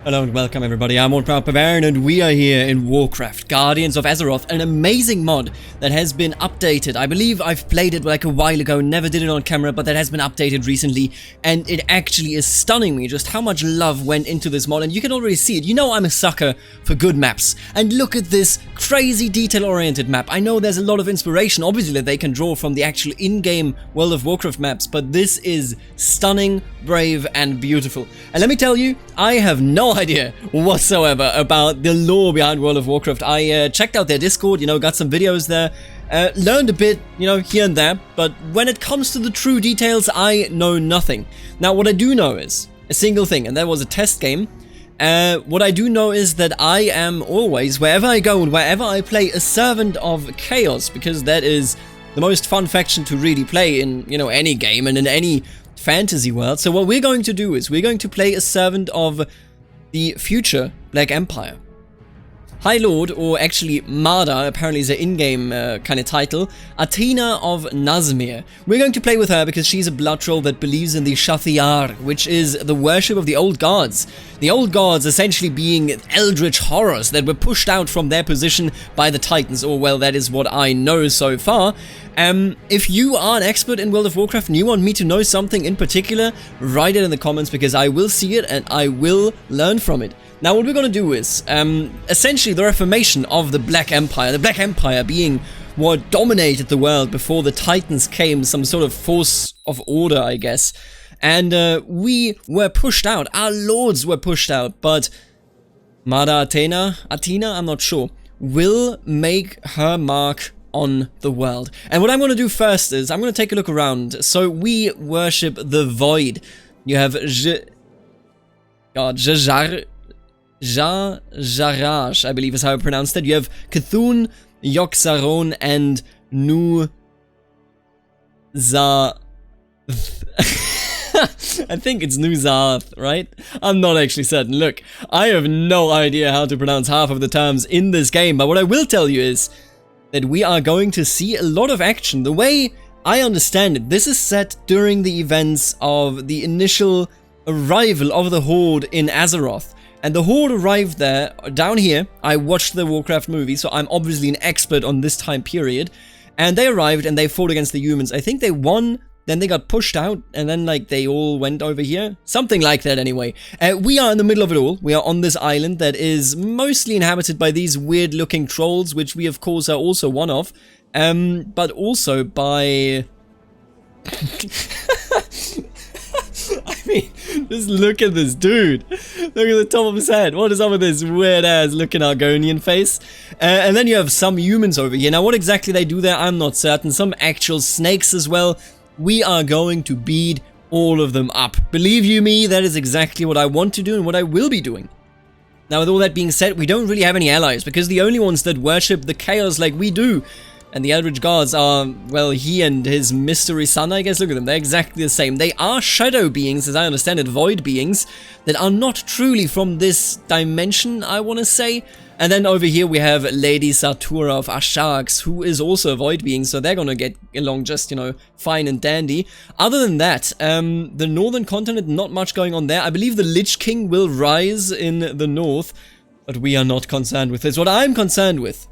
Hello and welcome everybody, I'm Warcraft Barbarian and we are here in Warcraft, Guardians of Azeroth, an amazing mod that has been updated. I believe I've played it like a while ago, never did it on camera, but that has been updated recently and it actually is stunning me just how much love went into this mod, and you can already see it. You know I'm a sucker for good maps, and look at this crazy detail-oriented map. I know there's a lot of inspiration, obviously, that they can draw from the actual in-game World of Warcraft maps, but this is stunning, brave and beautiful. And let me tell you, I have no idea whatsoever about the lore behind World of Warcraft. I checked out their Discord, got some videos there, learned a bit, here and there, but when it comes to the true details, I know nothing. Now, what I do know is a single thing, and that was a test game. What I do know is that I am always, wherever I go and wherever I play, a servant of chaos, because that is the most fun faction to really play in, any game and in any fantasy world. So what we're going to do is we're going to play a servant of the future Black Empire. High Lord, or actually Marda, apparently is an in-game kind of title, Ateena of Nazmir. We're going to play with her because she's a blood troll that believes in the Shathiar, which is the worship of the old gods. The old gods essentially being eldritch horrors that were pushed out from their position by the Titans, or well, that is what I know so far. If you are an expert in World of Warcraft and you want me to know something in particular, write it in the comments because I will see it and I will learn from it. Now what we're going to do is, essentially the reformation of the Black Empire. The Black Empire being what dominated the world before the Titans came, some sort of force of order, I guess. And we were pushed out, our lords were pushed out, but Marda Ateena, I'm not sure, will make her mark on the world. And what I'm going to do first is, I'm going to take a look around. So we worship the Void. You have Jarash, I believe is how I pronounced it. You have Cthulhu, Yogg-Saron, and Nu-Za... I think it's Nu-Za, right? I'm not actually certain. Look, I have no idea how to pronounce half of the terms in this game, but what I will tell you is that we are going to see a lot of action. The way I understand it, this is set during the events of the initial arrival of the Horde in Azeroth. And the Horde arrived there, down here. I watched the Warcraft movie, so I'm obviously an expert on this time period. And they arrived and they fought against the humans. I think they won, then they got pushed out, and then like they all went over here. Something like that anyway. We are in the middle of it all. We are on this island that is mostly inhabited by these weird looking trolls, which we of course are also one of. But also by... I mean, just look at this dude. Look at the top of his head. What is up with this weird-ass looking Argonian face? And then you have some humans over here. Now, what exactly they do there, I'm not certain. Some actual snakes as well. We are going to beat all of them up. Believe you me, that is exactly what I want to do and what I will be doing. Now, with all that being said, we don't really have any allies, because the only ones that worship the chaos like we do, and the Eldritch Gods are, well, he and his mystery son, I guess. Look at them, they're exactly the same. They are shadow beings, as I understand it, void beings, that are not truly from this dimension, I want to say. And then over here we have Lady Satura of Asharx, who is also a void being, so they're gonna get along just, fine and dandy. Other than that, the northern continent, not much going on there. I believe the Lich King will rise in the north, but we are not concerned with this. What I'm concerned with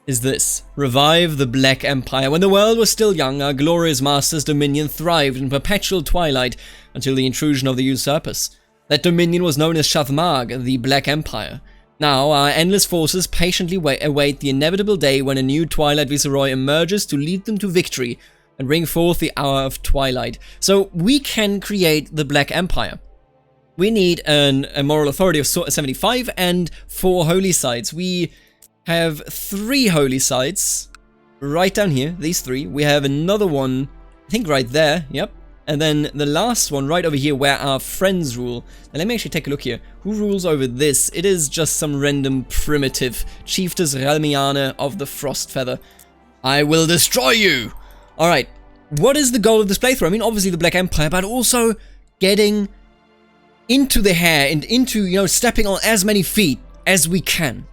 is this: revive the Black Empire. When the world was still young, our glorious master's dominion thrived in perpetual twilight until the intrusion of the usurpers. That dominion was known as Shathmag, the Black Empire. Now, our endless forces patiently await the inevitable day when a new Twilight Viceroy emerges to lead them to victory and bring forth the hour of twilight. So, we can create the Black Empire. We need a moral authority of 75 and 4 holy sites. We have 3 holy sites right down here, these 3. We have another one, I think right there, yep. And then the last one right over here where our friends rule. And let me actually take a look here. Who rules over this? It is just some random primitive Chiefess Relmiana of the Frostfeather. I will destroy you! Alright, what is the goal of this playthrough? I mean, obviously the Black Empire, but also getting into the hair and into, stepping on as many feet as we can.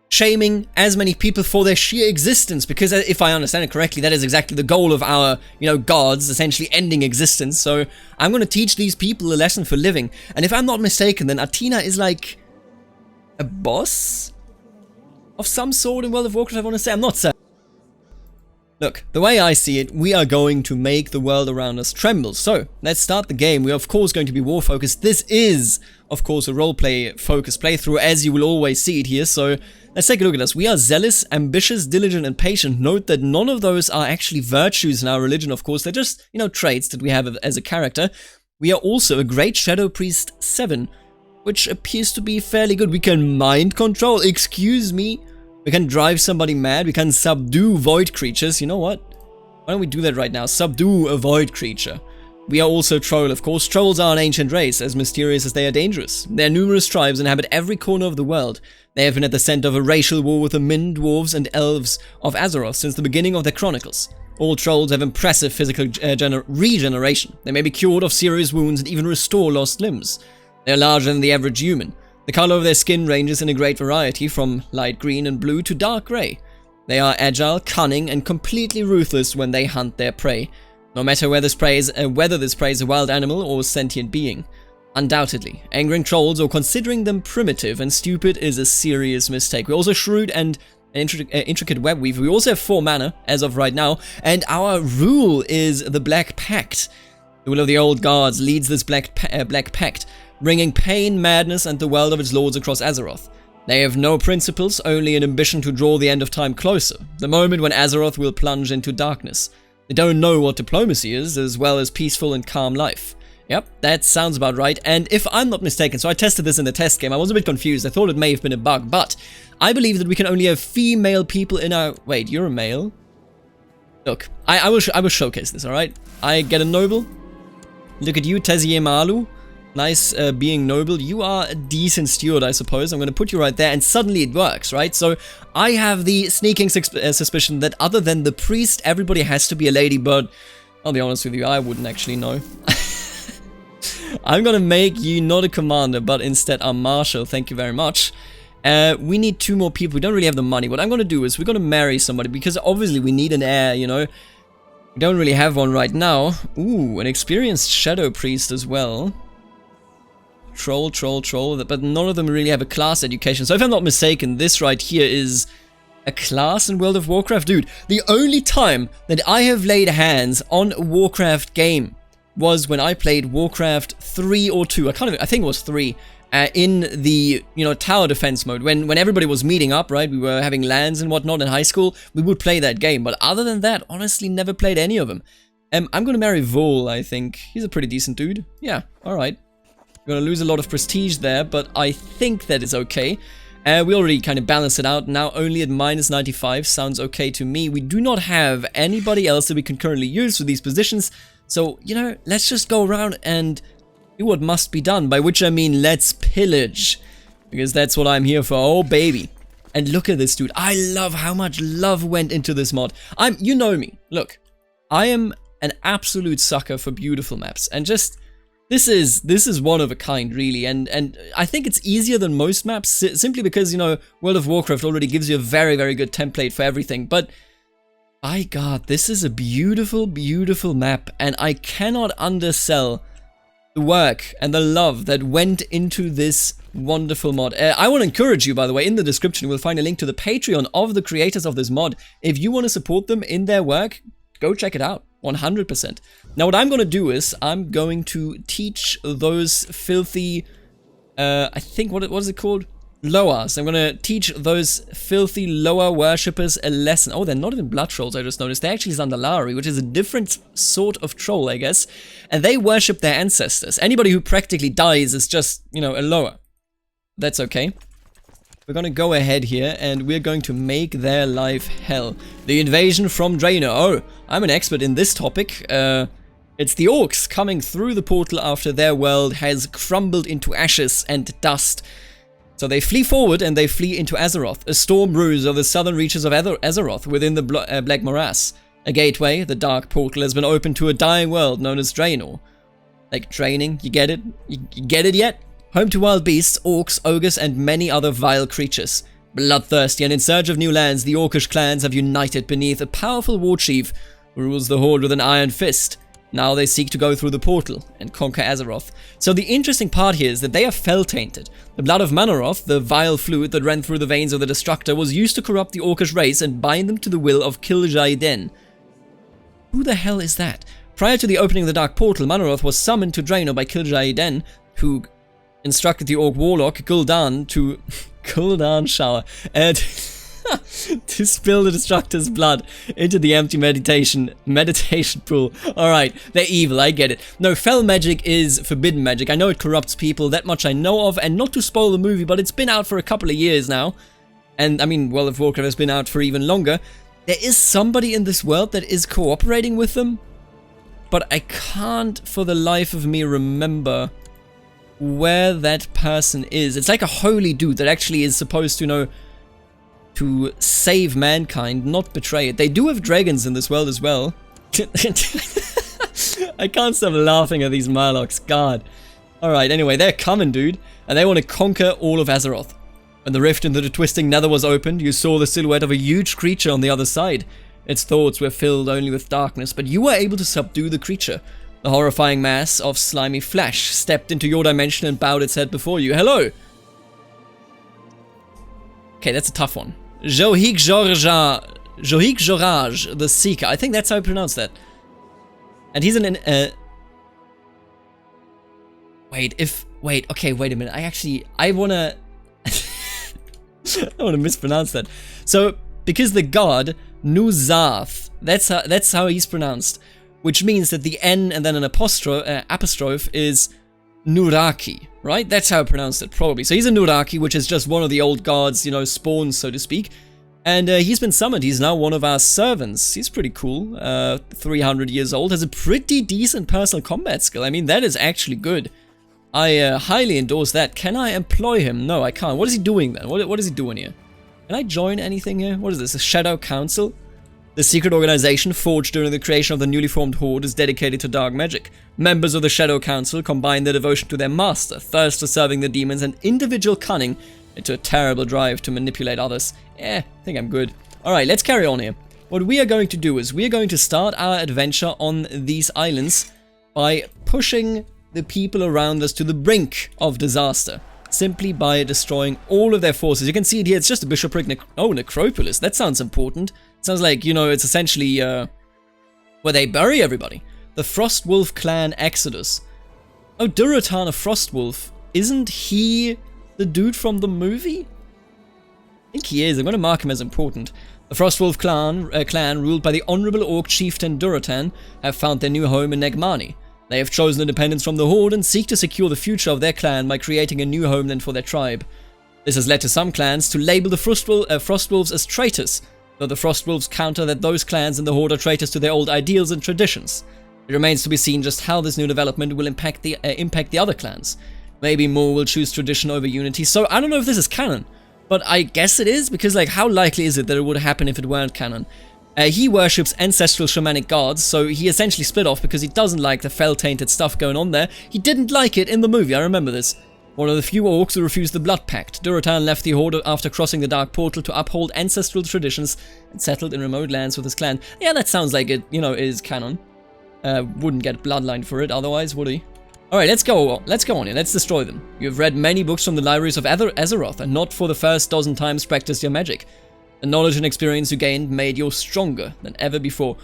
Shaming as many people for their sheer existence, because if I understand it correctly, that is exactly the goal of our, gods, essentially ending existence. So I'm going to teach these people a lesson for living. And if I'm not mistaken, then Ateena is like a boss of some sort in World of Warcraft, I want to say. I'm not certain. Look, the way I see it, we are going to make the world around us tremble. So, let's start the game. We are, of course, going to be war-focused. This is, of course, a roleplay-focused playthrough, as you will always see it here. So, let's take a look at us. We are zealous, ambitious, diligent, and patient. Note that none of those are actually virtues in our religion, of course. They're just, you know, traits that we have as a character. We are also a Great Shadow Priest 7, which appears to be fairly good. We can mind control. Excuse me. We can drive somebody mad. We can subdue void creatures. You know what? Why don't we do that right now? Subdue a void creature. We are also troll, of course. Trolls are an ancient race, as mysterious as they are dangerous. Their numerous tribes inhabit every corner of the world. They have been at the center of a racial war with the Min, dwarves, and elves of Azeroth since the beginning of their chronicles. All trolls have impressive physical regeneration. They may be cured of serious wounds and even restore lost limbs. They are larger than the average human. The color of their skin ranges in a great variety, from light green and blue to dark gray. They are agile, cunning, and completely ruthless when they hunt their prey, no matter whether this prey is a wild animal or sentient being. Undoubtedly, angering trolls or considering them primitive and stupid is a serious mistake. We're also shrewd and an intricate web weave. We also have 4 mana as of right now, and our rule is the Black Pact. The will of the old gods leads this Black Pact, bringing pain, madness, and the world of its lords across Azeroth. They have no principles, only an ambition to draw the end of time closer, the moment when Azeroth will plunge into darkness. They don't know what diplomacy is, as well as peaceful and calm life. Yep, that sounds about right, and if I'm not mistaken, so I tested this in the test game, I was a bit confused, I thought it may have been a bug, but I believe that we can only have female people in our... Wait, you're a male? Look, I will showcase this, alright? I get a noble. Look at you, Tezier Malu. Nice being noble. You are a decent steward, I suppose. I'm going to put you right there, and suddenly it works, right? So I have the sneaking suspicion that other than the priest, everybody has to be a lady, but I'll be honest with you, I wouldn't actually know. I'm going to make you not a commander, but instead a marshal. Thank you very much. We need 2 more people. We don't really have the money. What I'm going to do is we're going to marry somebody, because obviously we need an heir, you know. We don't really have one right now. Ooh, an experienced shadow priest as well. Troll, but none of them really have a class education. So if I'm not mistaken, this right here is a class in World of Warcraft. Dude, the only time that I have laid hands on a Warcraft game was when I played Warcraft 3 or 2. I think it was 3. In the, you know, tower defense mode. When everybody was meeting up, right? We were having LANs and whatnot in high school. We would play that game. But other than that, honestly, never played any of them. I'm going to marry Vol, I think. He's a pretty decent dude. Yeah, alright. We're going to lose a lot of prestige there, but I think that is okay. We already kind of balanced it out. Now only at -95 sounds okay to me. We do not have anybody else that we can currently use for these positions. So, you know, let's just go around and do what must be done. By which I mean, let's pillage. Because that's what I'm here for. Oh, baby. And look at this, dude. I love how much love went into this mod. You know me. Look, I am an absolute sucker for beautiful maps. And just... This is one of a kind, really, and I think it's easier than most maps, simply because, you know, World of Warcraft already gives you a very, very good template for everything, but, by God, this is a beautiful, beautiful map, and I cannot undersell the work and the love that went into this wonderful mod. I want to encourage you, by the way, in the description, you will find a link to the Patreon of the creators of this mod. If you want to support them in their work, go check it out. 100%. Now what I'm going to do is, I'm going to teach those filthy, I think, what is it called? Loas. I'm going to teach those filthy Loa worshippers a lesson. Oh, they're not even blood trolls, I just noticed. They're actually Zandalari, which is a different sort of troll, I guess. And they worship their ancestors. Anybody who practically dies is just, you know, a Loa. That's okay. We're going to go ahead here, and we're going to make their life hell. The invasion from Draenor. Oh, I'm an expert in this topic. It's the orcs coming through the portal after their world has crumbled into ashes and dust. So they flee forward, and they flee into Azeroth, a storm brews of the southern reaches of Azeroth within the Black Morass. A gateway, the dark portal, has been opened to a dying world known as Draenor. Like draining, you get it? You get it yet? Home to wild beasts, orcs, ogres, and many other vile creatures. Bloodthirsty and in search of new lands, the orcish clans have united beneath a powerful war chief who rules the horde with an iron fist. Now they seek to go through the portal and conquer Azeroth. So the interesting part here is that they are fel-tainted. The blood of Manoroth, the vile fluid that ran through the veins of the Destructor, was used to corrupt the Orcish race and bind them to the will of Kil'jaeden. Who the hell is that? Prior to the opening of the Dark Portal, Manoroth was summoned to Draenor by Kil'jaeden, who instructed the Orc Warlock Gul'dan to... Gul'dan shower. To spill the Destructor's blood into the empty meditation pool. Alright, they're evil, I get it. No, fel magic is forbidden magic. I know it corrupts people, that much I know of, and not to spoil the movie, but it's been out for a couple of years now. And, I mean, World of Warcraft has been out for even longer. There is somebody in this world that is cooperating with them, but I can't for the life of me remember where that person is. It's like a holy dude that actually is supposed to, you know, to save mankind, not betray it. They do have dragons in this world as well. I can't stop laughing at these Murlocs, God. Alright, anyway, they're coming, dude. And they want to conquer all of Azeroth. When the rift into the twisting nether was opened, you saw the silhouette of a huge creature on the other side. Its thoughts were filled only with darkness, but you were able to subdue the creature. The horrifying mass of slimy flesh stepped into your dimension and bowed its head before you. Hello! Okay, that's a tough one. Johik Joraj, the Seeker. I think that's how I pronounce that. And he's an... Wait, okay, wait a minute. I wanna... I wanna mispronounce that. So, because the god, N'Zoth, that's how he's pronounced. Which means that the N and then an apostrophe is Nuraki, right? That's how I pronounced it, probably. So he's a Nuraki, which is just one of the old gods, you know, spawns, so to speak. And he's been summoned. He's now one of our servants. He's pretty cool. 300 years old. Has a pretty decent personal combat skill. I mean, that is actually good. I highly endorse that. Can I employ him? No, I can't. What is he doing then? What is he doing here? Can I join anything here? What is this? A Shadow Council? The secret organization forged during the creation of the newly formed Horde is dedicated to dark magic. Members of the Shadow Council combine their devotion to their master, thirst for serving the demons, and individual cunning into a terrible drive to manipulate others. I think I'm good. Alright, let's carry on here. What we are going to do is we are going to start our adventure on these islands by pushing the people around us to the brink of disaster, simply by destroying all of their forces. You can see it here, it's just a bishopric. Necropolis. That sounds important. Sounds like, you know, it's essentially where they bury everybody. The Frostwolf Clan Exodus. Oh, Durotan of Frostwolf. Isn't he the dude from the movie? I think he is. I'm going to mark him as important. The Frostwolf clan, ruled by the honorable Orc chieftain Durotan, have found their new home in Negmani. They have chosen independence from the Horde and seek to secure the future of their clan by creating a new homeland for their tribe. This has led to some clans to label the Frostwolves as traitors, though the Frostwolves counter that those clans in the Horde are traitors to their old ideals and traditions. It remains to be seen just how this new development will impact the other clans. Maybe more will choose tradition over unity, so I don't know if this is canon, but I guess it is, because like how likely is it that it would happen if it weren't canon? He worships ancestral shamanic gods, so he essentially split off because he doesn't like the fel-tainted stuff going on there. He didn't like it in the movie, I remember this. One of the few orcs who refused the blood pact, Durotan left the Horde after crossing the Dark Portal to uphold ancestral traditions and settled in remote lands with his clan. Yeah, that sounds like it, you know, is canon. Wouldn't get bloodline for it otherwise, would he? Alright, let's go on here, let's destroy them. You have read many books from the libraries of Azeroth, and not for the first dozen times practiced your magic. The knowledge and experience you gained made you stronger than ever before.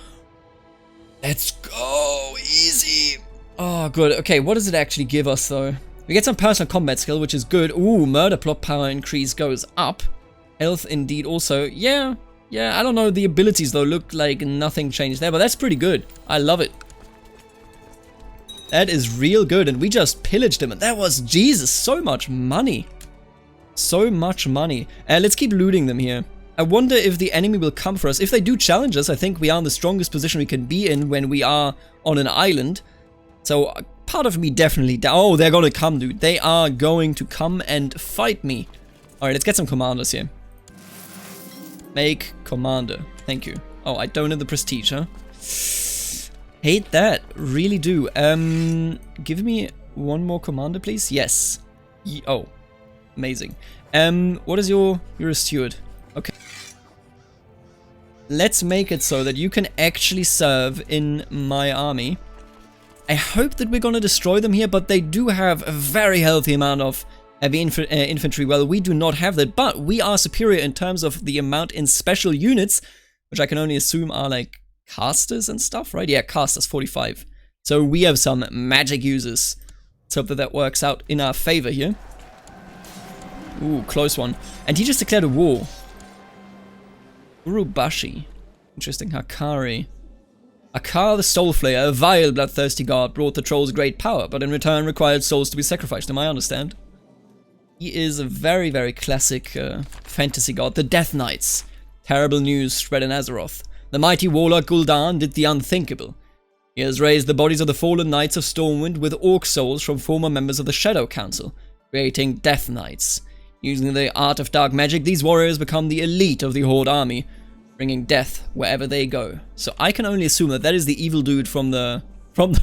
Let's go! Easy! Oh, good. Okay, what does it actually give us, though? We get some personal combat skill, which is good. Ooh, murder plot power increase goes up. Health, indeed, also. Yeah, I don't know. The abilities, though, look like nothing changed there, but that's pretty good. I love it. That is real good, and we just pillaged him, and that was, Jesus, so much money. So much money. Let's keep looting them here. I wonder if the enemy will come for us. If they do challenge us, I think we are in the strongest position we can be in when we are on an island. So, part of me definitely... Oh, they're gonna come, dude. They are going to come and fight me. Alright, let's get some commanders here. Make commander. Thank you. Oh, I don't have the prestige, huh? Hate that. Really do. Give me one more commander, please. Yes. Oh. Amazing. What is you're a steward. Okay. Let's make it so that you can actually serve in my army. I hope that we're gonna destroy them here, but they do have a very healthy amount of heavy infantry. Well, we do not have that, but we are superior in terms of the amount in special units, which I can only assume are like casters and stuff, right? Yeah, casters, 45. So we have some magic users. Let's hope that that works out in our favor here. Ooh, close one. And he just declared a war. Urubashi. Interesting. Hakari. Akar the Soulflayer, a vile bloodthirsty god, brought the trolls great power, but in return required souls to be sacrificed. Am I understand? He is a very, very classic fantasy god. The Death Knights. Terrible news spread in Azeroth. The mighty warlock Gul'dan did the unthinkable. He has raised the bodies of the fallen knights of Stormwind with orc souls from former members of the Shadow Council, creating Death Knights. Using the art of dark magic, these warriors become the elite of the Horde army, bringing death wherever they go. So I can only assume that that is the evil dude from the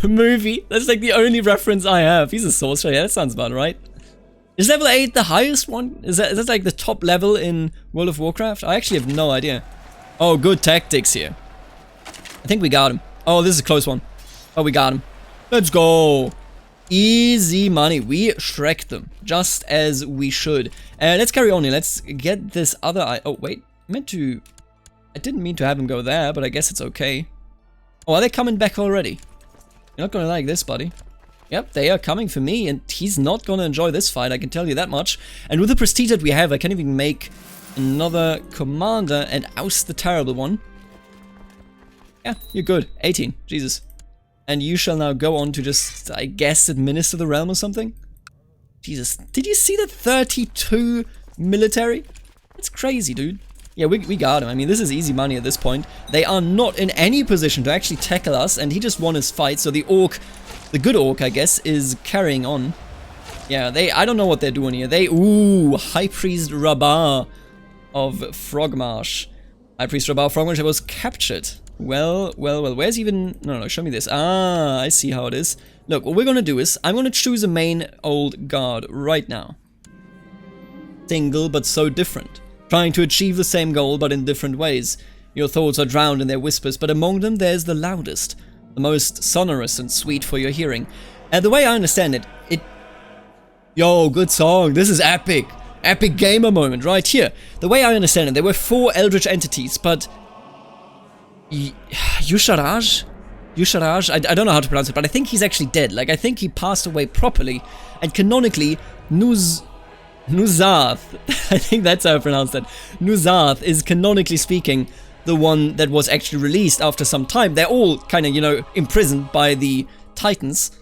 movie. That's like the only reference I have. He's a sorcerer. Yeah, that sounds about right. Is level 8 the highest one? Is that like the top level in World of Warcraft? I actually have no idea. Oh, good tactics here. I think we got him. Oh, this is a close one. Oh, we got him. Let's go. Easy money. We shreked them. Just as we should. Let's carry on here. Let's get this other... Oh, wait. I didn't mean to have him go there, but I guess it's okay. Oh, are they coming back already? You're not gonna like this, buddy. Yep, they are coming for me, and he's not gonna enjoy this fight, I can tell you that much. And with the prestige that we have, I can even make another commander and oust the terrible one. Yeah, you're good. 18. Jesus. And you shall now go on to just, I guess, administer the realm or something? Jesus. Did you see that 32 military? That's crazy, dude. Yeah, we got him. I mean, this is easy money at this point. They are not in any position to actually tackle us, and he just won his fight, so the orc, the good orc, I guess, is carrying on. Yeah, I don't know what they're doing here. Ooh, High Priest Rabah of Frogmarsh. High Priest Rabah of Frogmarsh was captured. Well, where's even... No, show me this. Ah, I see how it is. Look, what we're gonna do is, I'm gonna choose a main old guard right now. Single, but so different. Trying to achieve the same goal, but in different ways. Your thoughts are drowned in their whispers, but among them there's the loudest, the most sonorous and sweet for your hearing. And the way I understand it... Yo, good song. This is epic. Epic gamer moment right here. The way I understand it, there were 4 eldritch entities, but... Yusharaj? I don't know how to pronounce it, but I think he's actually dead. Like, I think he passed away properly. And canonically, N'Zoth, I think that's how I pronounce that. N'Zoth is, canonically speaking, the one that was actually released after some time. They're all kind of, you know, imprisoned by the Titans.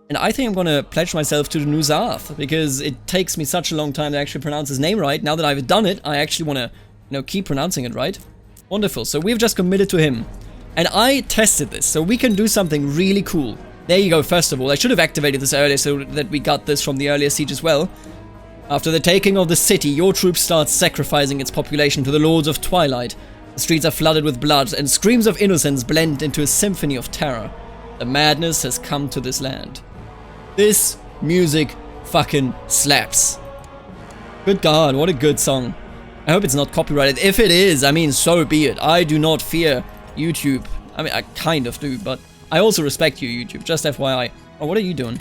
And I think I'm gonna pledge myself to the N'Zoth, because it takes me such a long time to actually pronounce his name right. Now that I've done it, I actually want to, you know, keep pronouncing it right. Wonderful. So we've just committed to him. And I tested this, so we can do something really cool. There you go, first of all. I should have activated this earlier so that we got this from the earlier siege as well. After the taking of the city, your troops start sacrificing its population to the Lords of Twilight. The streets are flooded with blood, and screams of innocence blend into a symphony of terror. The madness has come to this land. This music fucking slaps. Good God, what a good song. I hope it's not copyrighted. If it is, I mean, so be it. I do not fear YouTube. I mean, I kind of do, but I also respect you, YouTube. Just FYI. Oh, what are you doing?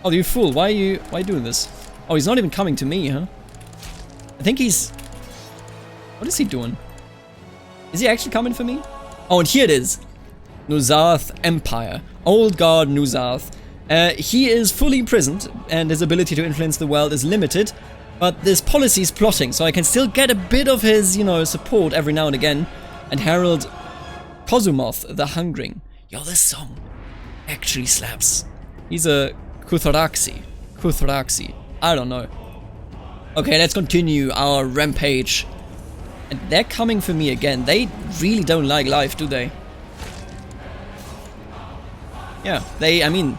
Oh, you fool. Why are you doing this? Oh, he's not even coming to me, huh? I think he's... What is he doing? Is he actually coming for me? Oh, and here it is. N'Zoth Empire. Old Guard N'Zoth. He is fully imprisoned, and his ability to influence the world is limited. But this policy is plotting, so I can still get a bit of his, you know, support every now and again. And Herald Kozumoth the Hungering. Yo, this song actually slaps. He's a Kuthraxi. I don't know. Okay, let's continue our rampage. And they're coming for me again. They really don't like life, do they? Yeah, I mean,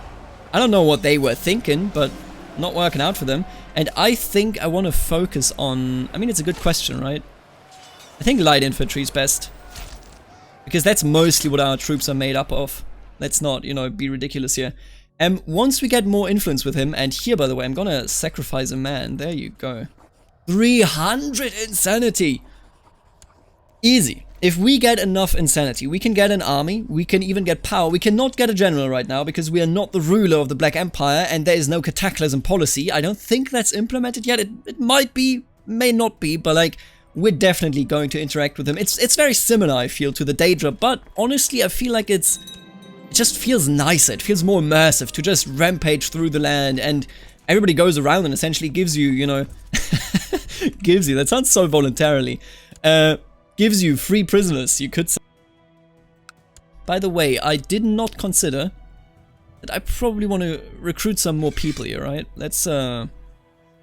I don't know what they were thinking, but not working out for them. And I think I want to focus on... I mean, it's a good question, right? I think light infantry is best. Because that's mostly what our troops are made up of. Let's not, you know, be ridiculous here. Once we get more influence with him, and here, by the way, I'm gonna sacrifice a man. There you go. 300 insanity! Easy. if we get enough insanity, we can get an army, we can even get power. We cannot get a general right now because we are not the ruler of the Black Empire and there is no cataclysm policy. I don't think that's implemented yet. It might be, may not be, but like, we're definitely going to interact with them. It's very similar, I feel, to the Daedra, but honestly, I feel like it just feels nicer. It feels more immersive to just rampage through the land and everybody goes around and essentially gives you, you know, gives you, that sounds so voluntarily, gives you free prisoners, you could say. By the way, I did not consider that I probably want to recruit some more people here, right? Let's, why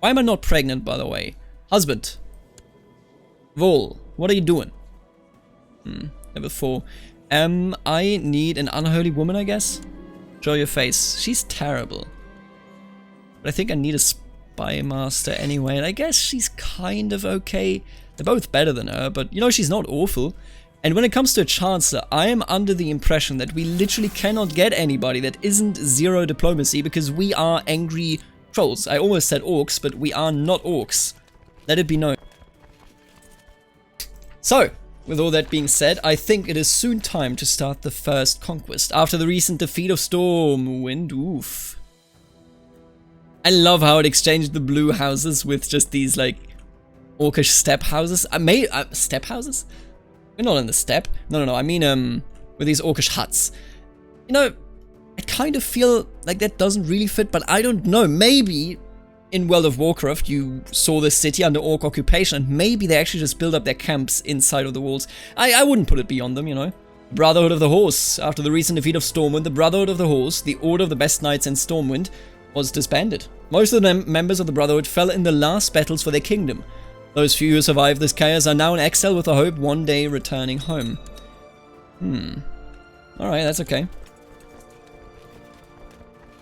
am I not pregnant, by the way? Husband. Vol, what are you doing? Level 4. I need an unholy woman, I guess? Show your face. She's terrible. But I think I need a spy master anyway, and I guess she's kind of okay. They're both better than her, but you know, she's not awful. And when it comes to a chancellor, I am under the impression that we literally cannot get anybody that isn't 0 diplomacy because we are angry trolls. I almost said orcs, but we are not orcs. Let it be known. So, with all that being said, I think it is soon time to start the First Conquest after the recent defeat of Stormwind. Oof. I love how it exchanged the blue houses with just these like orcish steppe houses. Steppe houses? We're not in the steppe. No. I mean, with these orcish huts. You know, I kind of feel like that doesn't really fit, but I don't know. Maybe in World of Warcraft, you saw this city under orc occupation, and maybe they actually just build up their camps inside of the walls. I wouldn't put it beyond them, you know. Brotherhood of the Horse. After the recent defeat of Stormwind, the Brotherhood of the Horse, the order of the best knights in Stormwind, was disbanded. Most of the members of the Brotherhood fell in the last battles for their kingdom. Those few who survived this chaos are now in exile with the hope one day returning home. Alright, that's okay.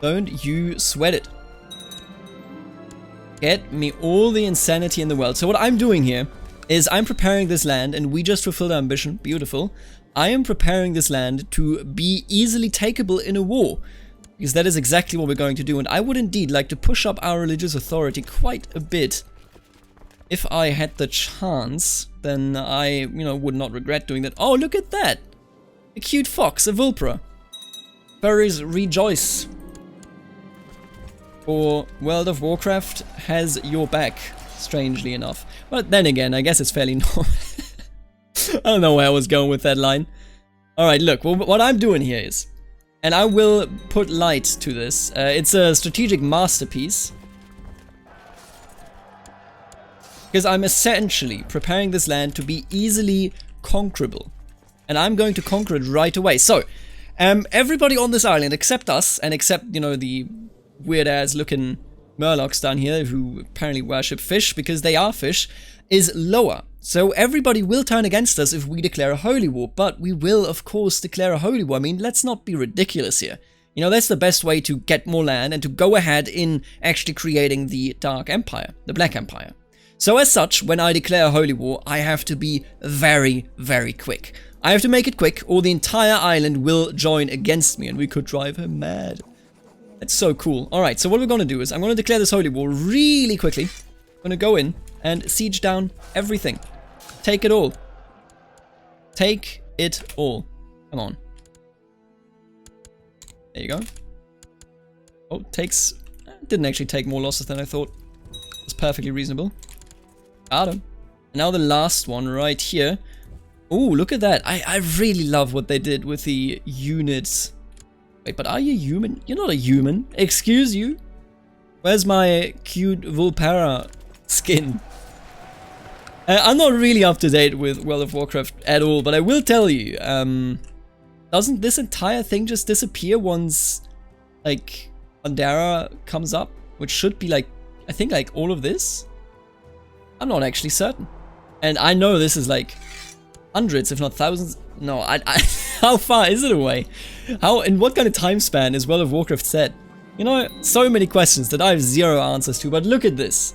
Don't you sweat it. Get me all the insanity in the world. So what I'm doing here is I'm preparing this land, and we just fulfilled our ambition. Beautiful. I am preparing this land to be easily takeable in a war, because that is exactly what we're going to do. And I would indeed like to push up our religious authority quite a bit. If I had the chance, then I, you know, would not regret doing that. Oh, look at that! A cute fox, a Vulpera. Furries rejoice. For World of Warcraft has your back, strangely enough. But then again, I guess it's fairly normal. I don't know where I was going with that line. Alright, look, well, what I'm doing here is, and I will put light to this, it's a strategic masterpiece. Because I'm essentially preparing this land to be easily conquerable. And I'm going to conquer it right away. So, everybody on this island except us, and except, you know, the weird-ass looking Murlocs down here who apparently worship fish because they are fish, is lower. So everybody will turn against us if we declare a holy war, but we will, of course, declare a holy war. I mean, let's not be ridiculous here. You know, that's the best way to get more land and to go ahead in actually creating the Dark Empire, the Black Empire. So as such, when I declare a holy war, I have to be very, very quick. I have to make it quick, or the entire island will join against me, and we could drive her mad. That's so cool. Alright, so what we're going to do is, I'm going to declare this holy war really quickly. I'm going to go in and siege down everything. Take it all. Take it all. Come on. There you go. Oh, didn't actually take more losses than I thought. It's perfectly reasonable. Got him. And now the last one right here. Oh, look at that. I really love what they did with the units. Wait, but are you human? You're not a human. Excuse you? Where's my cute Vulpera skin? I'm not really up to date with World of Warcraft at all, but I will tell you, doesn't this entire thing just disappear once, like, Pandara comes up? Which should be, like, I think, like, all of this? I'm not actually certain. And I know this is, like, hundreds, if not thousands. No, how far is it away? How, in what kind of time span is World of Warcraft set? You know, so many questions that I have zero answers to, but look at this.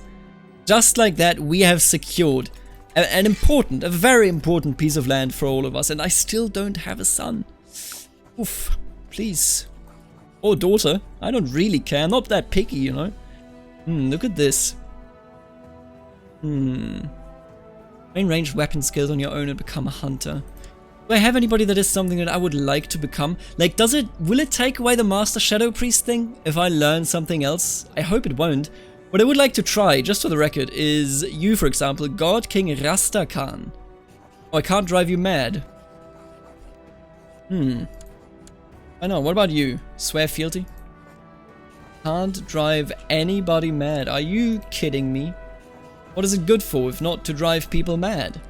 Just like that, we have secured a very important piece of land for all of us, and I still don't have a son. Oof, please. Or daughter. I don't really care. I'm not that picky, you know. Look at this. Train ranged weapon skills on your own and become a hunter. Do I have anybody that is something that I would like to become? Like, will it take away the Master Shadow Priest thing if I learn something else? I hope it won't. What I would like to try, just for the record, is you, for example, God King Rastakhan. Oh, I can't drive you mad. I know, what about you? Swear fealty? Can't drive anybody mad. Are you kidding me? What is it good for if not to drive people mad?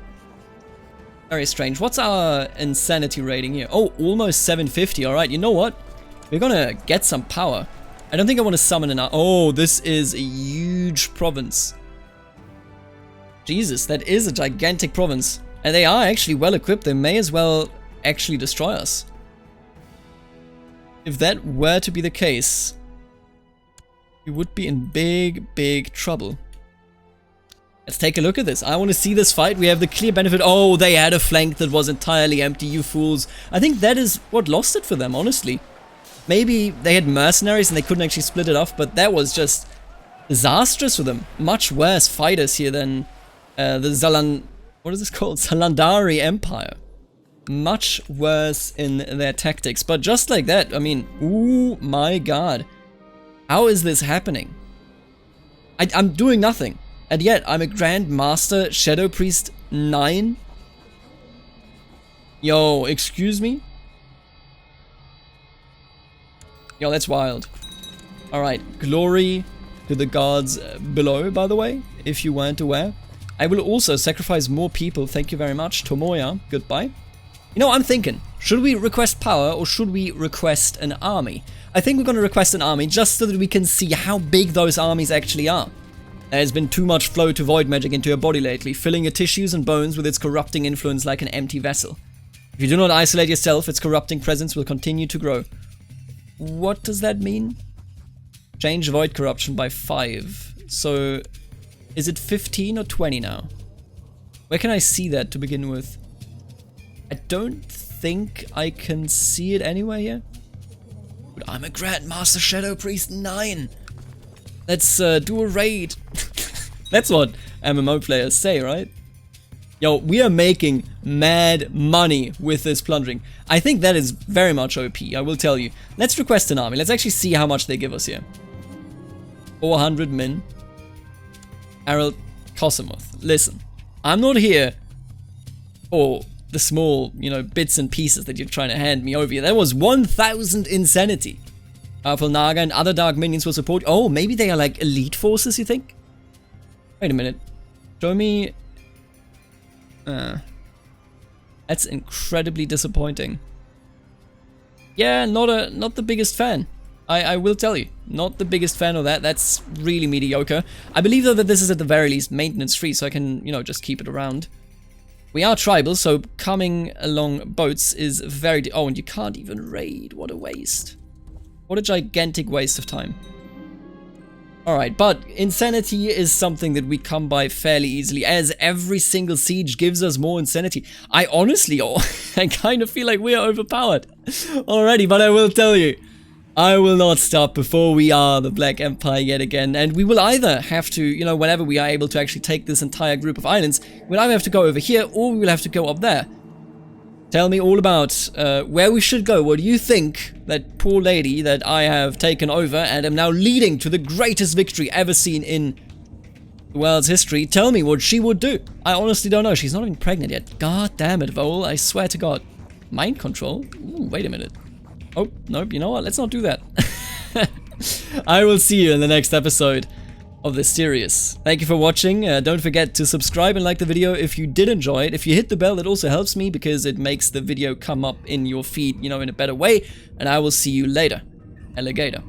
Very strange. What's our insanity rating here? Oh, almost 750. Alright, you know what? We're gonna get some power. I don't think I want to summon an... Oh, this is a huge province. Jesus, that is a gigantic province. And they are actually well equipped. They may as well actually destroy us. If that were to be the case, we would be in big trouble. Let's take a look at this. I want to see this fight. We have the clear benefit. Oh, they had a flank that was entirely empty, you fools. I think that is what lost it for them, honestly. Maybe they had mercenaries and they couldn't actually split it off, but that was just disastrous for them. Much worse fighters here than the what is this called? Zalandari Empire. Much worse in their tactics. But just like that, I mean, ooh my god. How is this happening? I'm doing nothing. And yet, I'm a Grand Master Shadow Priest 9? Yo, excuse me? Yo, that's wild. Alright, glory to the gods below, by the way, if you weren't aware. I will also sacrifice more people, thank you very much. Tomoya, goodbye. You know, I'm thinking, should we request power or should we request an army? I think we're going to request an army just so that we can see how big those armies actually are. There's been too much flow to void magic into your body lately, filling your tissues and bones with its corrupting influence like an empty vessel. If you do not isolate yourself, its corrupting presence will continue to grow. What does that mean? Change void corruption by 5. So, is it 15 or 20 now? Where can I see that to begin with? I don't think I can see it anywhere here. But I'm a Grand Master Shadow Priest 9. Let's do a raid. That's what MMO players say, right? Yo, we are making mad money with this plundering. I think that is very much OP, I will tell you. Let's request an army. Let's actually see how much they give us here. 400 min. Harold Kosamoth. Listen, I'm not here for the small, you know, bits and pieces that you're trying to hand me over here. That was 1,000 insanity. Powerful Naga and other dark minions will support. Oh, maybe they are like elite forces, you think? Wait a minute. Show me... that's incredibly disappointing. Yeah, not the biggest fan. I will tell you. Not the biggest fan of that. That's really mediocre. I believe though that this is at the very least maintenance free, so I can, you know, just keep it around. We are tribal, so coming along boats is very... Oh, and you can't even raid. What a waste. What a gigantic waste of time. Alright, but insanity is something that we come by fairly easily, as every single siege gives us more insanity. I honestly, I kind of feel like we are overpowered already, but I will tell you, I will not stop before we are the Black Empire yet again, and we will either have to, you know, whenever we are able to actually take this entire group of islands, we'll either have to go over here, or we will have to go up there. Tell me all about where we should go. What do you think that poor lady that I have taken over and am now leading to the greatest victory ever seen in the world's history? Tell me what she would do. I honestly don't know. She's not even pregnant yet. God damn it, Vol. I swear to God. Mind control? Ooh, wait a minute. Oh, nope. You know what? Let's not do that. I will see you in the next episode of this series. Thank you for watching. Don't forget to subscribe and like the video if you did enjoy it. If you hit the bell, it also helps me because it makes the video come up in your feed, you know, in a better way. And I will see you later. Alligator.